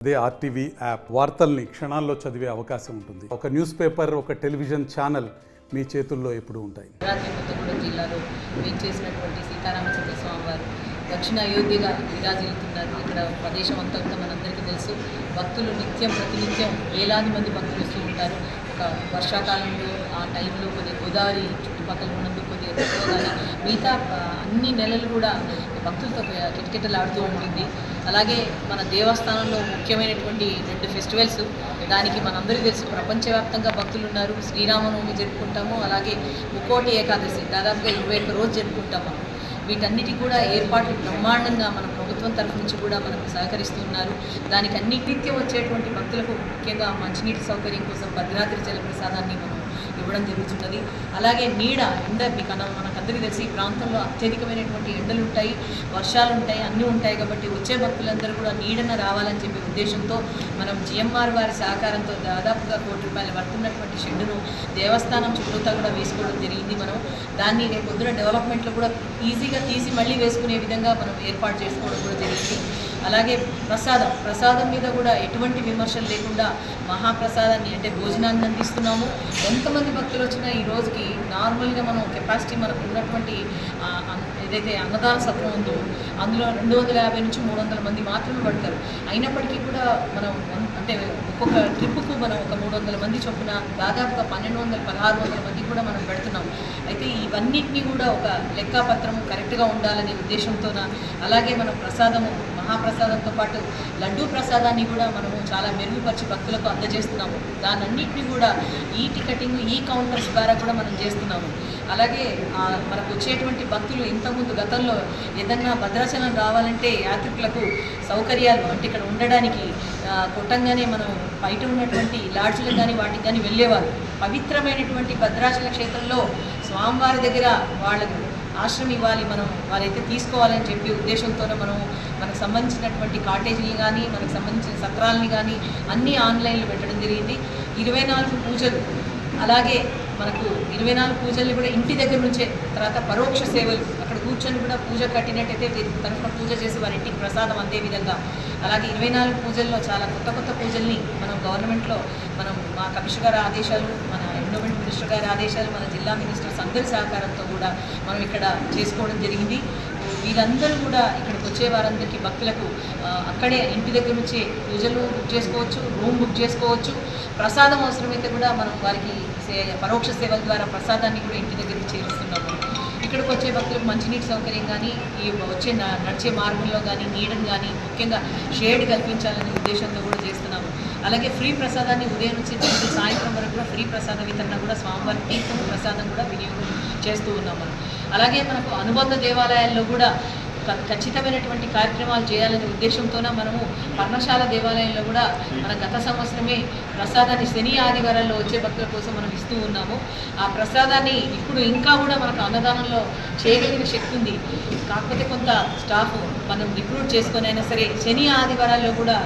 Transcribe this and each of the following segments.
అదే RTV app వార్తల్ని క్షణాల్లో చదివే అవకాశం ఉంటుంది. ఒక న్యూస్ పేపర్, ఒక టెలివిజన్ ఛానల్ మీ చేతుల్లో ఎప్పుడూ ఉంటాయి. కొత్తగూడెం జిల్లాలో వేంచేసినటువంటి సీతారామచంద్ర స్వామి వారు దక్షిణ అయోధ్యగా విరాజిల్లుతున్నారు. ఇక్కడ ప్రదేశం అంతా కూడా మనందరికీ తెలుసు. భక్తులు ప్రతినిత్యం వేలాది మంది భక్తులు వస్తూ ఉంటారు. ఒక వర్షాకాలంలో ఆ టైంలో కొద్దిగా గోదావరి చుట్టుపక్కల ఉన్నందుకు కొద్దిగా తక్కువ, కానీ మిగతా అన్ని నెలలు కూడా భక్తులతో కిటకిటలాడుతూ ఉంటుంది. అలాగే మన దేవస్థానంలో ముఖ్యమైనటువంటి 2 ఫెస్టివల్స్, దానికి మనందరికీ తెలుసు, ప్రపంచవ్యాప్తంగా భక్తులు ఉన్నారు. శ్రీరామనవమి జరుపుకుంటాము, అలాగే ముక్కోటి ఏకాదశి దాదాపుగా 21 రోజు జరుపుకుంటాము. వీటన్నిటి కూడా ఏర్పాట్లు బ్రహ్మాండంగా మన ప్రభుత్వం తరఫు నుంచి కూడా మనకు సహకరిస్తున్నారు. దానికి నిత్యం వచ్చేటువంటి భక్తులకు ముఖ్యంగా మంచినీటి సౌకర్యం కోసం భద్రాద్రి జలప్రసాదాన్ని మనం ఇవ్వడం జరుగుతున్నది. అలాగే ఎండ మనకందరికీ తెలిసి ఈ ప్రాంతంలో అత్యధికమైనటువంటి ఎండలు ఉంటాయి, వర్షాలు ఉంటాయి, అన్నీ ఉంటాయి. కాబట్టి వచ్చే భక్తులందరూ కూడా నీడన రావాలని చెప్పే ఉద్దేశంతో మనం జిఎంఆర్ వారి సహకారంతో దాదాపుగా ₹1 కోటి పడుతున్నటువంటి షెడ్డును దేవస్థానం చుట్టూతా కూడా వేసుకోవడం జరిగింది. మనం దాన్ని రేపు పొద్దున డెవలప్మెంట్లో కూడా ఈజీగా తీసి మళ్ళీ వేసుకునే విధంగా మనం ఏర్పాటు చేసుకోవడం కూడా జరిగింది. అలాగే ప్రసాదం మీద కూడా ఎటువంటి విమర్శలు లేకుండా మహాప్రసాదాన్ని, అంటే భోజనాన్ని అందిస్తున్నాము. ఎంతమంది భక్తులు వచ్చినా ఈ రోజుకి నార్మల్గా మనం కెపాసిటీ మనకు ఉన్నటువంటి ఏదైతే అన్నదాన సత్రం ఉందో అందులో 250 నుంచి 300 మంది మాత్రమే పడతారు. అయినప్పటికీ కూడా మనం అంటే ఒక్కొక్క ట్రిప్పుకు మనం ఒక 300 మంది చొప్పున దాదాపుగా 1200-1600 మంది కూడా మనం పెడుతున్నాం. అయితే ఇవన్నిటినీ కూడా ఒక లెక్కాపత్రము కరెక్ట్గా ఉండాలనే ఉద్దేశంతోన, అలాగే మనం మహాప్రసాదంతో పాటు లడ్డూ ప్రసాదాన్ని కూడా మనము చాలా మెరుగుపరిచి భక్తులకు అందజేస్తున్నాము. దానన్నింటినీ కూడా ఈ టికెటింగ్, ఈ కౌంటర్స్ ద్వారా కూడా మనం చేస్తున్నాము. అలాగే మనకు వచ్చేటువంటి భక్తులు ఇంతకుముందు గతంలో ఏదన్నా భద్రాచలం రావాలంటే యాత్రికులకు సౌకర్యాలు, అంటే ఇక్కడ ఉండడానికి కొట్టంగానే మనం బయట ఉన్నటువంటి లాడ్జ్లకు కానీ వాటికి కానీ వెళ్ళేవారు. పవిత్రమైనటువంటి భద్రాచల క్షేత్రంలో స్వామివారి దగ్గర వాళ్ళకు ఆశ్రమం ఇవ్వాలి, మనం వారైతే తీసుకోవాలని చెప్పి ఉద్దేశంతోనే మనకు సంబంధించినటువంటి కాటేజీలు కానీ, మనకు సంబంధించిన సత్రాలని కానీ అన్నీ ఆన్లైన్లో పెట్టడం జరిగింది. 24 పూజలు, అలాగే మనకు 24 పూజల్ని కూడా ఇంటి దగ్గర నుంచే, తర్వాత పరోక్ష సేవలు అక్కడ కూర్చొని కూడా పూజ కట్టినట్టయితే తరఫున పూజ చేసి వారి ఇంటికి ప్రసాదం అందే విధంగా, అలాగే 24 పూజల్లో చాలా కొత్త పూజల్ని మనం గవర్నమెంట్లో మా కమిషనర్ గారి ఆదేశాలు, మన ఎండోమెంట్ మినిస్టర్ గారి ఆదేశాలు, మన జిల్లా మినిస్టర్స్ అందరి సహకారంతో కూడా మనం ఇక్కడ చేసుకోవడం జరిగింది. వీరందరూ కూడా ఇక్కడికి వచ్చే వారందరికీ భక్తులకు అక్కడే ఇంటి దగ్గర నుంచి పూజలు బుక్ చేసుకోవచ్చు, రూమ్ బుక్ చేసుకోవచ్చు. ప్రసాదం అవసరమైతే కూడా మనం వారికి పరోక్ష సేవల ద్వారా ప్రసాదాన్ని కూడా ఇంటి దగ్గరికి చేరుస్తున్నాము. ఇక్కడికి వచ్చే భక్తులకు మంచినీటి సౌకర్యం కానీ, ఈ వచ్చే నడిచే మార్గంలో కానీ నీడను కానీ, ముఖ్యంగా షేడ్ కల్పించాలనే ఉద్దేశంతో కూడా చేస్తున్నాము. అలాగే ఫ్రీ ప్రసాదాన్ని ఉదయం నుంచి సాయంత్రం వరకు కూడా ఫ్రీ ప్రసాద వితరణ కూడా స్వామివారి తీర్థం ప్రసాదం కూడా వినియోగం చేస్తూ ఉన్నాం మనం. అలాగే మనకు అనుబంధ దేవాలయాల్లో కూడా ఖచ్చితమైనటువంటి కార్యక్రమాలు చేయాలనే ఉద్దేశంతోనే మనము పర్ణశాల దేవాలయంలో కూడా మన గత సంవత్సరమే ప్రసాదాన్ని శని ఆదివారాల్లో వచ్చే భక్తుల కోసం మనం ఇస్తూ ఉన్నాము. ఆ ప్రసాదాన్ని ఇప్పుడు ఇంకా కూడా మనకు అన్నదానంలో చేయగలిగిన శక్తి ఉంది. కాకపోతే కొంత స్టాఫ్ మనం రిక్రూట్ చేసుకొని అయినా సరే శని ఆదివారాల్లో కూడా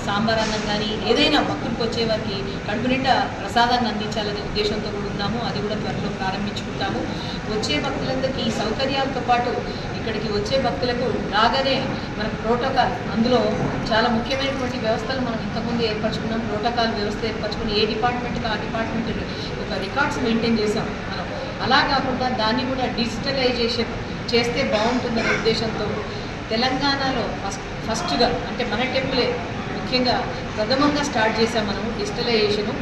సాంబార్ అన్నం కానీ ఏదైనా భక్తులకు వచ్చే వారికి కడుపు నిండా ప్రసాదాన్ని అందించాలనే ఉద్దేశంతో కూడా ఉన్నాము. అది కూడా త్వరలో ప్రారంభించుకుంటాము. వచ్చే భక్తులందరికీ ఈ సౌకర్యాలతో పాటు ఇక్కడికి వచ్చే భక్తులకు రాగానే మనకు ప్రోటోకాల్, అందులో చాలా ముఖ్యమైనటువంటి వ్యవస్థలు మనం ఇంతకుముందు ఏర్పరచుకున్నాం. ప్రోటోకాల్ వ్యవస్థ ఏర్పరచుకుని ఏ డిపార్ట్మెంట్కి ఆ డిపార్ట్మెంట్ ఒక రికార్డ్స్ మెయింటైన్ చేసాం మనం. అలా కాకుండా దాన్ని కూడా డిజిటలైజేషన్ చేస్తే బాగుంటుందనే ఉద్దేశంతో తెలంగాణలో ఫస్ట్గా, అంటే మన టెంపులే ముఖ్యంగా ప్రథమంగా స్టార్ట్ చేసాం మనము డిజిటలైజేషను.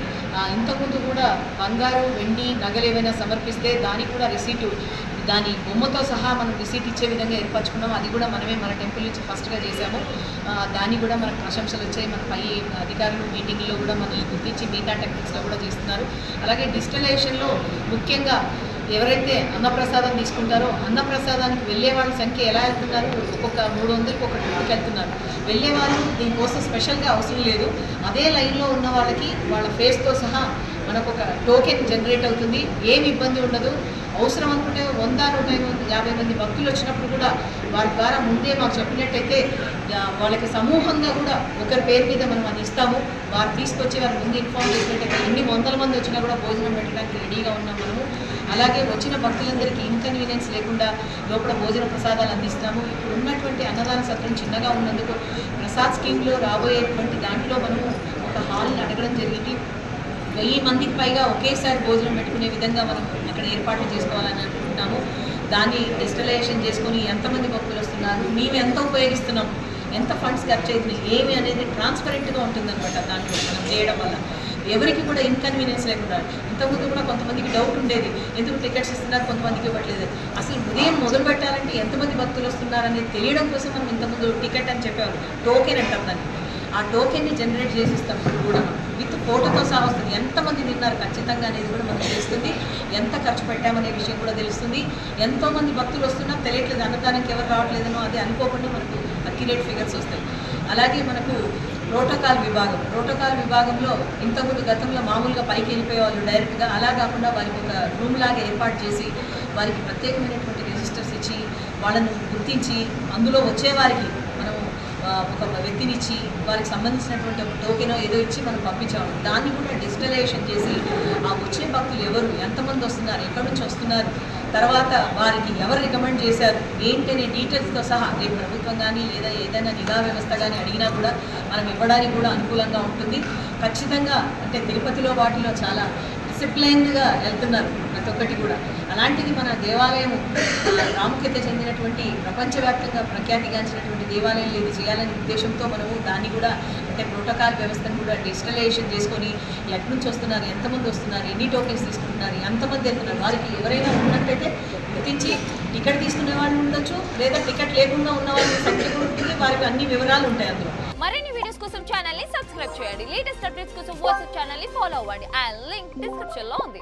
ఇంతకుముందు కూడా బంగారు, వెండి నగలు ఏవైనా సమర్పిస్తే దానికి కూడా రిసీటు, దాని బొమ్మతో సహా మనం రిసీట్ ఇచ్చే విధంగా ఏర్పరచుకున్నాం. అది కూడా మనమే మన టెంపుల్ నుంచి ఫస్ట్గా చేసాము. దాన్ని కూడా మనకు ప్రశంసలు వచ్చాయి. మన పై అధికారులు మీటింగ్లో కూడా మనల్ని గుర్తించి మిగతా టెంపుల్స్లో కూడా చేస్తున్నారు. అలాగే డిజిటలైజేషన్లో ముఖ్యంగా ఎవరైతే అన్నప్రసాదం తీసుకుంటారో అన్నప్రసాదానికి వెళ్ళే వాళ్ళ సంఖ్య ఎలా వెళ్తున్నారు, ఒక్కొక్క 300కి ఒక ట్రిప్కి వెళ్తున్నారు. వెళ్ళే వాళ్ళు దీనికోసం స్పెషల్గా అవసరం లేదు. అదే లైన్లో ఉన్న వాళ్ళకి వాళ్ళ ఫేస్తో సహా మనకు ఒక టోకెన్ జనరేట్ అవుతుంది. ఏమి ఇబ్బంది ఉండదు. అవసరం అనుకుంటే 100-150 మంది భక్తులు వచ్చినప్పుడు కూడా వారి ద్వారా ముందే మాకు చెప్పినట్టయితే వాళ్ళకి సమూహంగా కూడా ఒకరి పేరు మీద మనం అది ఇస్తాము. వారు తీసుకొచ్చి వారి ముందు ఇన్ఫార్మ్ చేసినట్టయితే ఎన్ని 100 మంది వచ్చినా కూడా భోజనం పెట్టడానికి రెడీగా ఉన్నాం మనము. అలాగే వచ్చిన భక్తులందరికీ ఇన్కన్వీనియన్స్ లేకుండా లోపల భోజన ప్రసాదాలు అందిస్తాము. ఇప్పుడు ఉన్నటువంటి అన్నదాన సత్రం చిన్నగా ఉన్నందుకు ప్రసాద్ స్కీమ్లో రాబోయేటువంటి దాంట్లో మనము ఒక హాల్ని అడగడం జరిగింది. 1000 మందికి పైగా ఒకేసారి భోజనం పెట్టుకునే విధంగా మనం అక్కడ ఏర్పాట్లు చేసుకోవాలని అనుకుంటున్నాము. దాన్ని డిజిటలైజేషన్ చేసుకొని ఎంతమంది భక్తులు వస్తున్నారు, మేము ఎంత ఉపయోగిస్తున్నాం, ఎంత ఫండ్స్ ఖర్చు అవుతున్నాయి, ఏమి అనేది ట్రాన్స్పరెంట్గా ఉంటుందన్నమాట. దాంట్లో మనం చేయడం వల్ల ఎవరికి కూడా ఇన్కన్వీనియన్స్ లేకుండా. ఇంతకుముందు కూడా కొంతమందికి డౌట్ ఉండేది, ఎందుకు టికెట్స్ ఇస్తున్నారు కొంతమందికి ఇవ్వట్లేదు. అసలు ఉదయం మొదలు పెట్టాలంటే ఎంతమంది భక్తులు వస్తున్నారనేది తెలియడం కోసం మనం ఇంతకుముందు టికెట్ అని చెప్పేవారు, టోకెన్ అంటాం దాన్ని. ఆ టోకెన్ని జనరేట్ చేసిస్తాం ఇప్పుడు కూడా విత్ ఫోటోతో సహా వస్తుంది. ఎంతమంది తిన్నారు ఖచ్చితంగా అనేది కూడా మనకు తెలుస్తుంది, ఎంత ఖర్చు పెట్టామనే విషయం కూడా తెలుస్తుంది. ఎంతోమంది భక్తులు వస్తున్నా తెలియట్లేదు, అన్నదానానికి ఎవరు రావట్లేదనో అది అనుకోకుండా మనకు అక్యురేట్ ఫిగర్స్ వస్తాయి. అలాగే మనకు ప్రోటోకాల్ విభాగంలో ఇంతకుముందు గతంలో మామూలుగా పైకి వెళ్ళిపోయే వాళ్ళు డైరెక్ట్గా, అలా కాకుండా వారికి ఒక రూమ్ లాగా ఏర్పాటు చేసి వారికి ప్రత్యేకమైనటువంటి రిజిస్టర్స్ ఇచ్చి వాళ్ళను గుర్తించి అందులో వచ్చేవారికి మనం ఒక వ్యక్తినిచ్చి వారికి సంబంధించినటువంటి ఒక టోకెనో ఏదో ఇచ్చి మనం పంపించాము. దాన్ని కూడా డిజిటలైజేషన్ చేసి ఆ వచ్చే భక్తులు ఎవరు, ఎంతమంది వస్తున్నారు, ఎక్కడి నుంచి వస్తున్నారు, తర్వాత వారికి ఎవరు రికమెండ్ చేశారు ఏంటి అనే డీటెయిల్స్తో సహా రేపు ప్రభుత్వం కానీ లేదా ఏదైనా నిఘా వ్యవస్థ కానీ అడిగినా కూడా మనం ఇవ్వడానికి కూడా అనుకూలంగా ఉంటుంది. ఖచ్చితంగా అంటే తిరుపతిలో వాటిలో చాలా డిసిప్లైన్డ్గా వెళ్తున్నారు ప్రతి ఒక్కటి కూడా. అలాంటిది మన దేవాలయం ప్రాముఖ్యత చెందినటువంటి ప్రపంచవ్యాప్తంగా ప్రఖ్యాతిగాంచినటువంటి దేవాలయంలో ఇది చేయాలనే ఉద్దేశంతో మనము దాన్ని కూడా అంటే ప్రోటోకాల్ వ్యవస్థను కూడా డిజిటలైజేషన్ చేసుకొని ఎక్కడి నుంచి వస్తున్నారు, ఎంతమంది వస్తున్నారు, ఎన్ని టోకెన్స్ తీసుకుంటున్నారు, ఎంతమంది వెళ్తున్నారు, వారికి ఎవరైనా ఉన్నట్టయితే గుర్తించి టికెట్ తీసుకునే వాళ్ళు ఉండొచ్చు, లేదా టికెట్ లేకుండా ఉన్న వాళ్ళ సంఖ్య కూడా ఉంటుంది. వారికి అన్ని వివరాలు ఉంటాయి అందులో. మరిన్ని వీడియోస్ కోసం ఛానల్ ని సబ్స్క్రైబ్ చేయండి. లేటెస్ట్ అప్డేట్స్ కోసం వాట్సాప్ ఛానల్ ని ఫాలో అవ్వండి. ఆ లింక్ డిస్క్రిప్షన్ లో ఉంది.